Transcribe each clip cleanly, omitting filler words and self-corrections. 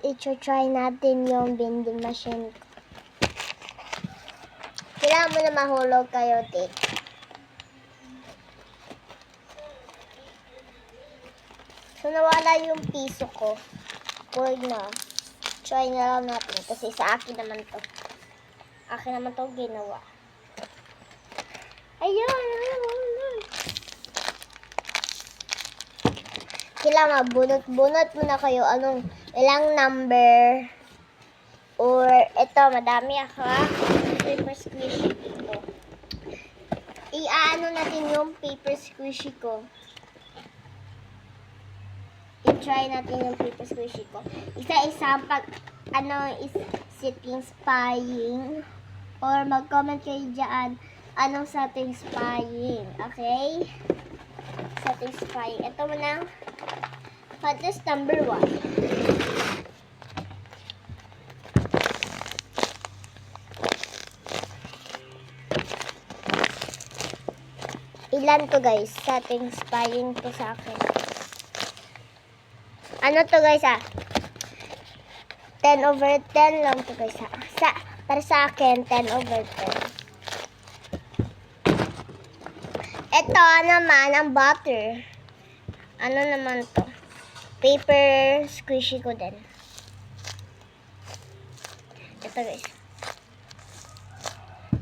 i-try natin yung vending machine ko. Kailangan mo na mahulog kayo, Tik. So, nawala yung piso ko. Huwag na. Try na lang natin. Kasi sa akin naman to. Akin naman to ginawa. Ayun! Kailangan bunot muna kayo anong ilang number or ito madami ako paper squishy ko. I-ano natin yung paper squishy ko. I-try natin yung paper squishy ko. Isa-isa pag is satisfying or mag-comment kayo dyan anong satisfying. Okay? Satisfying. Ito muna. Contest number 1. Ilan to guys? Satisfying to sa akin. Ano to guys 10/10 lang to guys para sa akin 10/10. Ito naman ang butter. Ano naman to? Paper squishy ko din. Ito guys.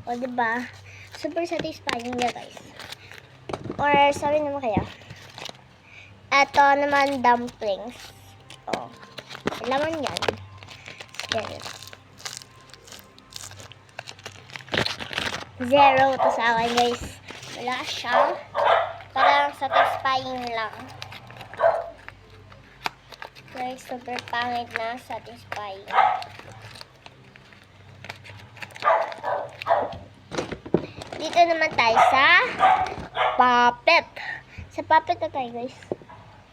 O diba? Super satisfying niya guys. Or sorry naman kaya. Ito naman dumplings. O. Laman yan. Ganyan. 0 to sa akin guys. Wala siya. Parang satisfying lang. Guys, super pangit na satisfying. Dito naman tayo sa puppet. Sa puppet na tayo guys.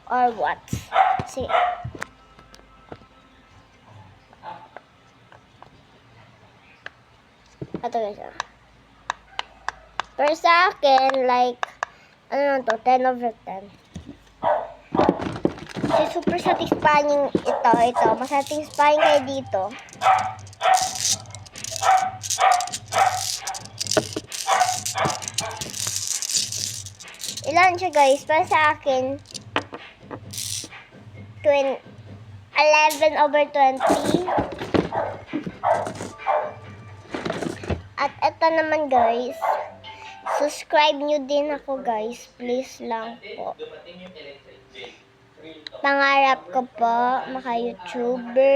Or what? See. Ito guys. Pero sa akin, like, ano to, 10/10. Kasi super satisfying ito. Masatisfying kayo dito. Ilan siya guys? Para sa akin, 11/20. At ito naman guys, subscribe nyo din ako guys. Please lang po. Pangarap ko po, maka-YouTuber.